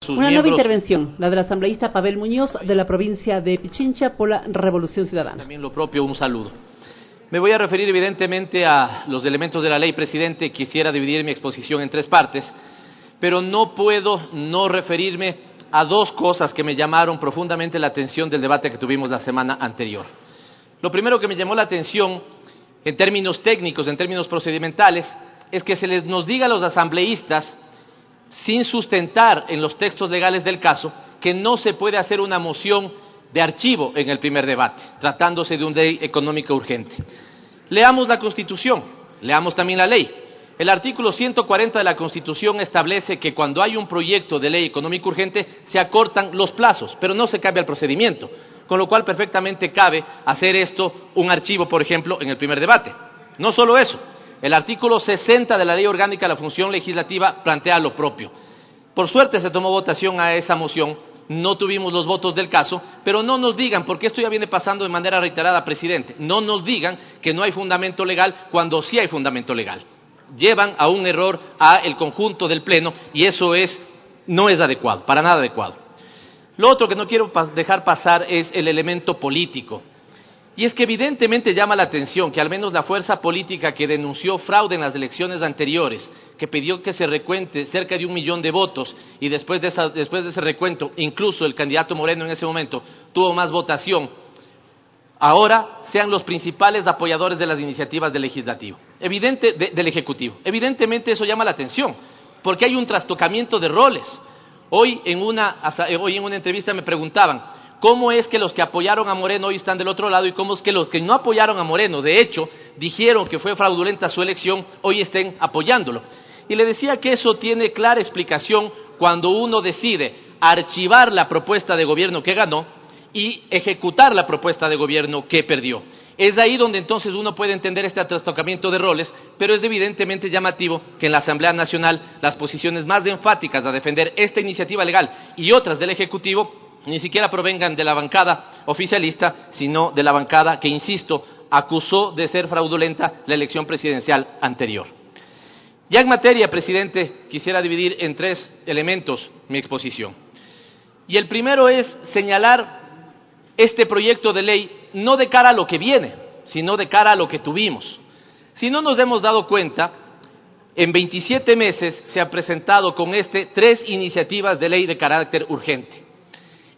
sus Una nueva miembros. intervención, la del asambleísta Pavel Muñoz, de la provincia de Pichincha, por la Revolución Ciudadana. También lo propio, un saludo. Me voy a referir evidentemente a los elementos de la ley, presidente. Quisiera dividir mi exposición en tres partes, pero no puedo no referirme a dos cosas que me llamaron profundamente la atención del debate que tuvimos la semana anterior. Lo primero que me llamó la atención, en términos técnicos, en términos procedimentales, es que nos diga a los asambleístas, sin sustentar en los textos legales del caso, que no se puede hacer una moción de archivo en el primer debate, tratándose de una ley económica urgente. Leamos la Constitución, leamos también la ley. El artículo 140 de la Constitución establece que cuando hay un proyecto de ley económica urgente se acortan los plazos, pero no se cambia el procedimiento, con lo cual perfectamente cabe hacer esto un archivo, por ejemplo, en el primer debate. No solo eso, el artículo 60 de la Ley Orgánica de la Función Legislativa plantea lo propio. Por suerte se tomó votación a esa moción, no tuvimos los votos del caso, pero no nos digan, porque esto ya viene pasando de manera reiterada, presidente, no nos digan que no hay fundamento legal cuando sí hay fundamento legal. Llevan a un error a el conjunto del Pleno y eso no es adecuado, para nada adecuado. Lo otro que no quiero dejar pasar es el elemento político. Y es que evidentemente llama la atención que al menos la fuerza política que denunció fraude en las elecciones anteriores, que pidió que se recuente cerca de 1 millón de votos y después de ese recuento, incluso el candidato Moreno en ese momento tuvo más votación, ahora sean los principales apoyadores de las iniciativas del Ejecutivo. Evidentemente eso llama la atención, porque hay un trastocamiento de roles. Hoy en una entrevista me preguntaban, ¿cómo es que los que apoyaron a Moreno hoy están del otro lado y cómo es que los que no apoyaron a Moreno, de hecho, dijeron que fue fraudulenta su elección, hoy estén apoyándolo? Y le decía que eso tiene clara explicación cuando uno decide archivar la propuesta de gobierno que ganó y ejecutar la propuesta de gobierno que perdió. Es ahí donde entonces uno puede entender este trastocamiento de roles, pero es evidentemente llamativo que en la Asamblea Nacional las posiciones más enfáticas a defender esta iniciativa legal y otras del Ejecutivo ni siquiera provengan de la bancada oficialista, sino de la bancada que, insisto, acusó de ser fraudulenta la elección presidencial anterior. Ya en materia, presidente, quisiera dividir en tres elementos mi exposición. Y el primero es señalar este proyecto de ley no de cara a lo que viene, sino de cara a lo que tuvimos. Si no nos hemos dado cuenta, en 27 meses se han presentado con 3 iniciativas de ley de carácter urgente.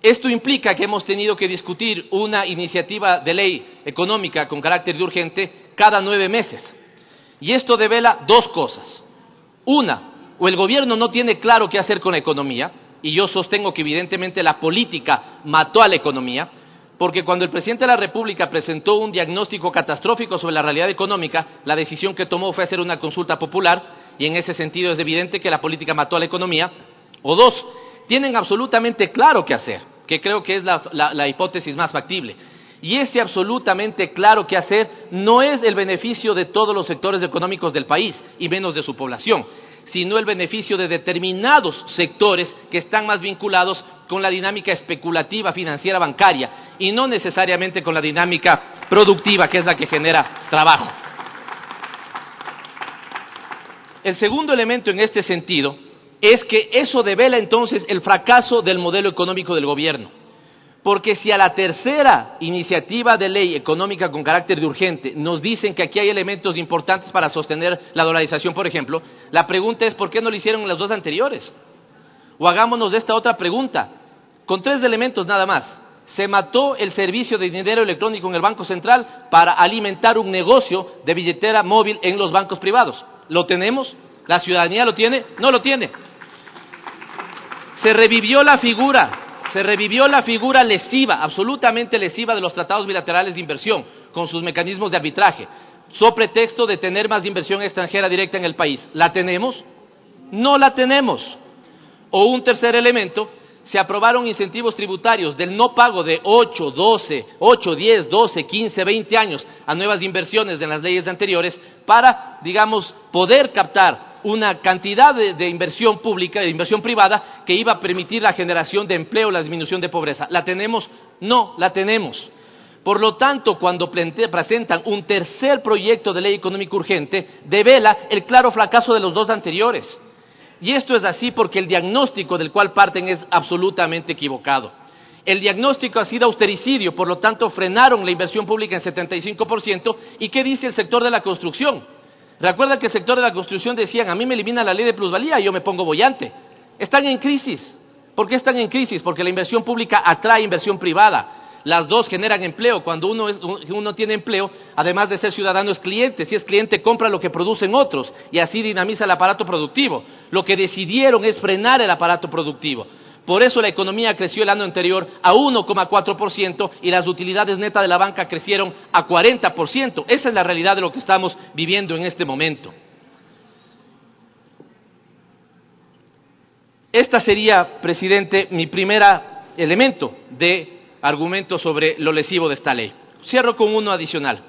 Esto implica que hemos tenido que discutir una iniciativa de ley económica con carácter de urgente cada 9 meses. Y esto devela dos cosas. Una, o el gobierno no tiene claro qué hacer con la economía, y yo sostengo que evidentemente la política mató a la economía, porque cuando el presidente de la República presentó un diagnóstico catastrófico sobre la realidad económica, la decisión que tomó fue hacer una consulta popular, y en ese sentido es evidente que la política mató a la economía. O dos, tienen absolutamente claro qué hacer, que creo que es la hipótesis más factible. Y ese absolutamente claro qué hacer no es el beneficio de todos los sectores económicos del país, y menos de su población, sino el beneficio de determinados sectores que están más vinculados con la dinámica especulativa financiera bancaria, y no necesariamente con la dinámica productiva, que es la que genera trabajo. El segundo elemento en este sentido es que eso devela entonces el fracaso del modelo económico del gobierno. Porque si a la tercera iniciativa de ley económica con carácter de urgente nos dicen que aquí hay elementos importantes para sostener la dolarización, por ejemplo, la pregunta es ¿por qué no lo hicieron en las dos anteriores? O hagámonos esta otra pregunta, con 3 elementos nada más. Se mató el servicio de dinero electrónico en el Banco Central para alimentar un negocio de billetera móvil en los bancos privados. ¿Lo tenemos? ¿La ciudadanía lo tiene? No lo tiene. Se revivió la figura lesiva, absolutamente lesiva de los tratados bilaterales de inversión, con sus mecanismos de arbitraje, so pretexto de tener más inversión extranjera directa en el país. ¿La tenemos? No la tenemos. O un tercer elemento, se aprobaron incentivos tributarios del no pago de 8, 10, 12, 15, 20 años a nuevas inversiones en las leyes anteriores para, digamos, poder captar una cantidad de inversión pública, de inversión privada, que iba a permitir la generación de empleo, la disminución de pobreza. ¿La tenemos? No, la tenemos. Por lo tanto, cuando presentan un tercer proyecto de ley económica urgente, devela el claro fracaso de los dos anteriores. Y esto es así porque el diagnóstico del cual parten es absolutamente equivocado. El diagnóstico ha sido austericidio, por lo tanto frenaron la inversión pública en 75%. ¿Y qué dice el sector de la construcción? Recuerda que el sector de la construcción decían, a mí me elimina la ley de plusvalía y yo me pongo boyante. Están en crisis. ¿Por qué están en crisis? Porque la inversión pública atrae inversión privada. Las dos generan empleo. Cuando uno tiene empleo, además de ser ciudadano, es cliente. Si es cliente, compra lo que producen otros y así dinamiza el aparato productivo. Lo que decidieron es frenar el aparato productivo. Por eso la economía creció el año anterior a 1,4% y las utilidades netas de la banca crecieron a 40%. Esa es la realidad de lo que estamos viviendo en este momento. Esta sería, presidente, mi primer elemento de argumento sobre lo lesivo de esta ley. Cierro con uno adicional.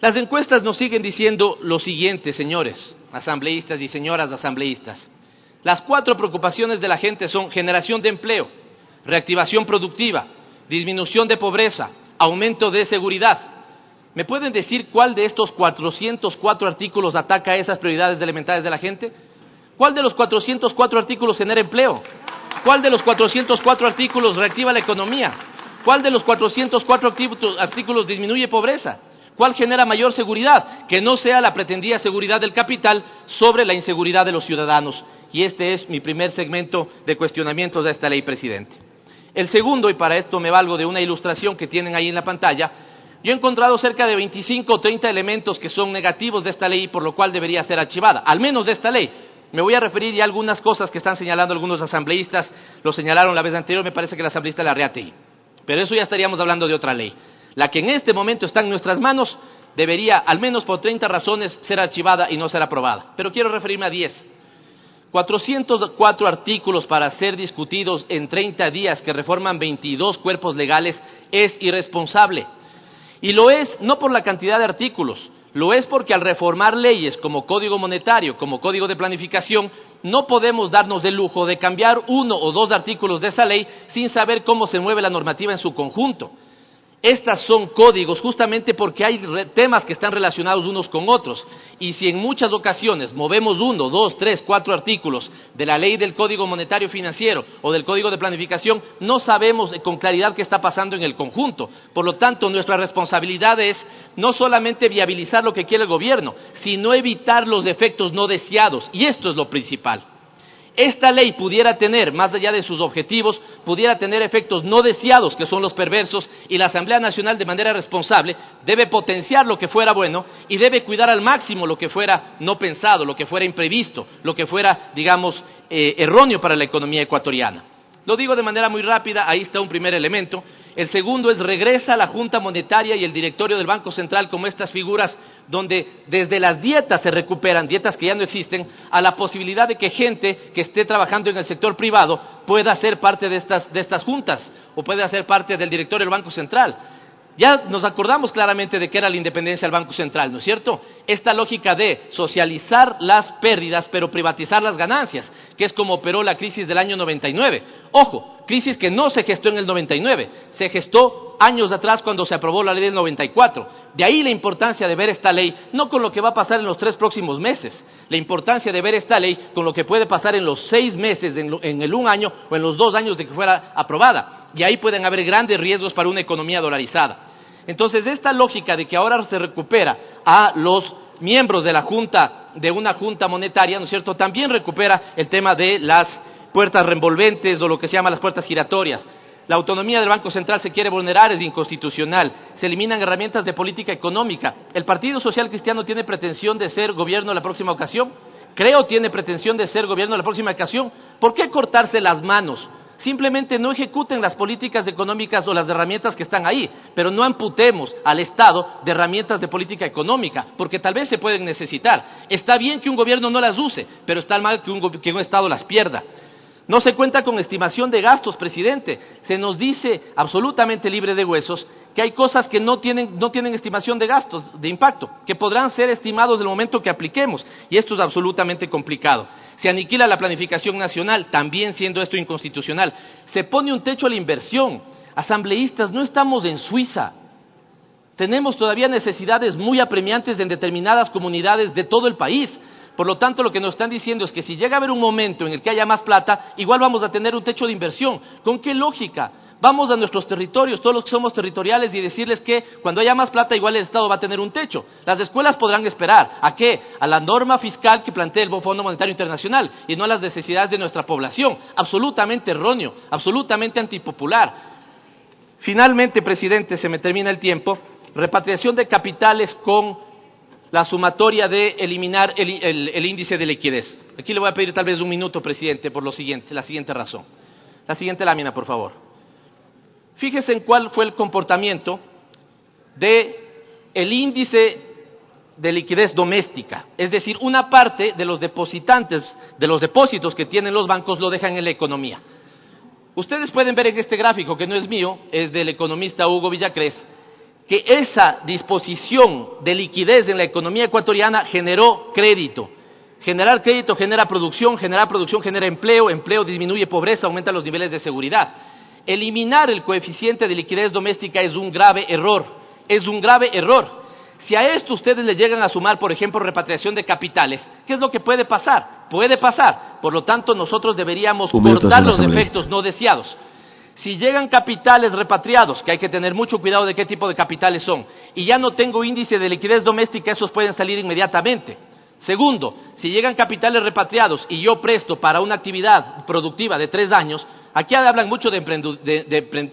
Las encuestas nos siguen diciendo lo siguiente, señores asambleístas y señoras asambleístas. Las 4 preocupaciones de la gente son generación de empleo, reactivación productiva, disminución de pobreza, aumento de seguridad. ¿Me pueden decir cuál de estos 404 artículos ataca esas prioridades elementales de la gente? ¿Cuál de los 404 artículos genera empleo? ¿Cuál de los 404 artículos reactiva la economía? ¿Cuál de los 404 artículos disminuye pobreza? ¿Cuál genera mayor seguridad? Que no sea la pretendida seguridad del capital sobre la inseguridad de los ciudadanos. Y este es mi primer segmento de cuestionamientos a esta ley, presidente. El segundo, y para esto me valgo de una ilustración que tienen ahí en la pantalla, yo he encontrado cerca de 25 o 30 elementos que son negativos de esta ley, por lo cual debería ser archivada, al menos de esta ley. Me voy a referir ya a algunas cosas que están señalando algunos asambleístas, lo señalaron la vez anterior, me parece que el asambleísta Larreategui. Pero eso ya estaríamos hablando de otra ley. La que en este momento está en nuestras manos debería, al menos por 30 razones, ser archivada y no ser aprobada. Pero quiero referirme a 10. 404 artículos para ser discutidos en 30 días que reforman 22 cuerpos legales es irresponsable. Y lo es no por la cantidad de artículos, lo es porque al reformar leyes como Código Monetario, como Código de Planificación, no podemos darnos el lujo de cambiar 1 o 2 artículos de esa ley sin saber cómo se mueve la normativa en su conjunto. Estas son códigos justamente porque hay temas que están relacionados unos con otros. Y si en muchas ocasiones movemos 1, 2, 3, 4 artículos de la ley del Código Monetario Financiero o del Código de Planificación, no sabemos con claridad qué está pasando en el conjunto. Por lo tanto, nuestra responsabilidad es no solamente viabilizar lo que quiere el gobierno, sino evitar los efectos no deseados. Y esto es lo principal. Esta ley pudiera tener, más allá de sus objetivos, pudiera tener efectos no deseados, que son los perversos, y la Asamblea Nacional, de manera responsable, debe potenciar lo que fuera bueno y debe cuidar al máximo lo que fuera no pensado, lo que fuera imprevisto, lo que fuera, digamos, erróneo para la economía ecuatoriana. Lo digo de manera muy rápida, ahí está un primer elemento. El segundo es regresa a la Junta Monetaria y el directorio del Banco Central como estas figuras donde desde las dietas se recuperan, dietas que ya no existen, a la posibilidad de que gente que esté trabajando en el sector privado pueda ser parte de estas juntas o pueda ser parte del directorio del Banco Central. Ya nos acordamos claramente de qué era la independencia del Banco Central, ¿no es cierto? Esta lógica de socializar las pérdidas pero privatizar las ganancias, que es como operó la crisis del año 99. Ojo, crisis que no se gestó en el 99, se gestó años atrás cuando se aprobó la ley del 94. De ahí la importancia de ver esta ley, no con lo que va a pasar en los 3 próximos meses, la importancia de ver esta ley con lo que puede pasar en los 6 meses, en el 1 año o en los 2 años de que fuera aprobada. Y ahí pueden haber grandes riesgos para una economía dolarizada. Entonces, esta lógica de que ahora se recupera a los miembros de la Junta, de una Junta Monetaria, ¿no es cierto?, también recupera el tema de las puertas revolventes o lo que se llama las puertas giratorias. La autonomía del Banco Central se quiere vulnerar, es inconstitucional. Se eliminan herramientas de política económica. ¿El Partido Social Cristiano tiene pretensión de ser gobierno en la próxima ocasión? Creo tiene pretensión de ser gobierno en la próxima ocasión. ¿Por qué cortarse las manos? Simplemente no ejecuten las políticas económicas o las herramientas que están ahí, pero no amputemos al Estado de herramientas de política económica, porque tal vez se pueden necesitar. Está bien que un gobierno no las use, pero está mal que un Estado las pierda. No se cuenta con estimación de gastos, presidente. Se nos dice absolutamente libre de huesos que hay cosas que no tienen estimación de gastos, de impacto, que podrán ser estimados en el momento que apliquemos, y esto es absolutamente complicado. Se aniquila la planificación nacional, también siendo esto inconstitucional. Se pone un techo a la inversión. Asambleístas, no estamos en Suiza. Tenemos todavía necesidades muy apremiantes en determinadas comunidades de todo el país. Por lo tanto, lo que nos están diciendo es que si llega a haber un momento en el que haya más plata, igual vamos a tener un techo de inversión. ¿Con qué lógica? Vamos a nuestros territorios, todos los que somos territoriales, y decirles que cuando haya más plata, igual el Estado va a tener un techo. Las escuelas podrán esperar. ¿A qué? A la norma fiscal que plantea el Fondo Monetario Internacional y no a las necesidades de nuestra población. Absolutamente erróneo, absolutamente antipopular. Finalmente, presidente, se me termina el tiempo. Repatriación de capitales con la sumatoria de eliminar el índice de liquidez. Aquí le voy a pedir tal vez un minuto, presidente, por la siguiente razón. La siguiente lámina, por favor. Fíjese en cuál fue el comportamiento del índice de liquidez doméstica. Es decir, una parte de los depositantes, de los depósitos que tienen los bancos, lo dejan en la economía. Ustedes pueden ver en este gráfico, que no es mío, es del economista Hugo Villacrés, que esa disposición de liquidez en la economía ecuatoriana generó crédito. Generar crédito genera producción genera empleo, empleo disminuye pobreza, aumenta los niveles de seguridad. Eliminar el coeficiente de liquidez doméstica es un grave error, Si a esto ustedes le llegan a sumar, por ejemplo, repatriación de capitales, ¿qué es lo que puede pasar? Puede pasar. Por lo tanto, nosotros deberíamos cortar los efectos no deseados. Si llegan capitales repatriados, que hay que tener mucho cuidado de qué tipo de capitales son, y ya no tengo índice de liquidez doméstica, esos pueden salir inmediatamente. Segundo, si llegan capitales repatriados y yo presto para una actividad productiva de 3 años, aquí hablan mucho de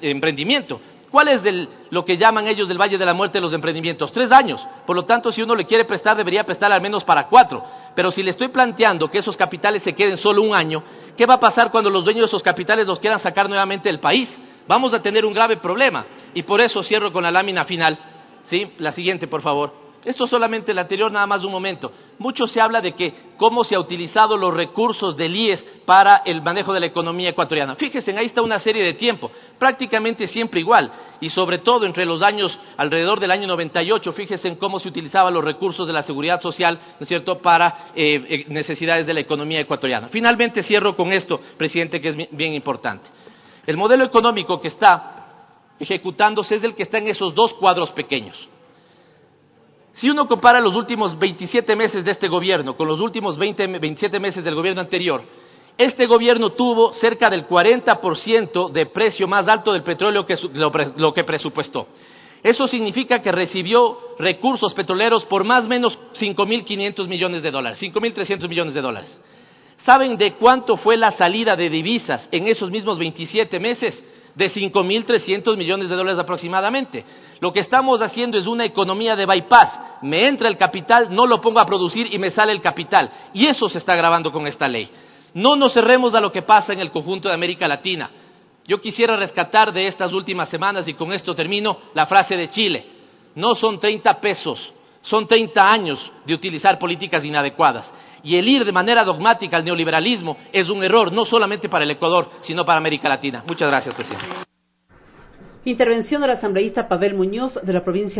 emprendimiento. ¿Cuál es lo que llaman ellos del Valle de la Muerte de los emprendimientos? 3 años. Por lo tanto, si uno le quiere prestar, debería prestar al menos para 4. Pero si le estoy planteando que esos capitales se queden solo 1 año, ¿qué va a pasar cuando los dueños de esos capitales los quieran sacar nuevamente del país? Vamos a tener un grave problema. Y por eso cierro con la lámina final. ¿Sí? La siguiente, por favor. Esto solamente el anterior, nada más un momento. Mucho se habla de que cómo se ha utilizado los recursos del IES para el manejo de la economía ecuatoriana. Fíjense, ahí está una serie de tiempo, prácticamente siempre igual, y sobre todo entre los años, alrededor del año 98, fíjense en cómo se utilizaban los recursos de la seguridad social, ¿no es cierto?, para necesidades de la economía ecuatoriana. Finalmente cierro con esto, presidente, que es bien importante. El modelo económico que está ejecutándose es el que está en esos 2 cuadros pequeños. Si uno compara los últimos 27 meses de este gobierno con los últimos 27 meses del gobierno anterior, este gobierno tuvo cerca del 40% de precio más alto del petróleo que lo que presupuestó. Eso significa que recibió recursos petroleros por más o menos $5.500 millones, 5.300 millones de dólares. ¿Saben de cuánto fue la salida de divisas en esos mismos 27 meses? De 5.300 millones de dólares aproximadamente. Lo que estamos haciendo es una economía de bypass. Me entra el capital, no lo pongo a producir y me sale el capital. Y eso se está agravando con esta ley. No nos cerremos a lo que pasa en el conjunto de América Latina. Yo quisiera rescatar de estas últimas semanas, y con esto termino, la frase de Chile. No son 30 pesos, son 30 años de utilizar políticas inadecuadas. Y el ir de manera dogmática al neoliberalismo es un error, no solamente para el Ecuador, sino para América Latina. Muchas gracias, presidente. Intervención del asambleísta Pavel Muñoz, de la provincia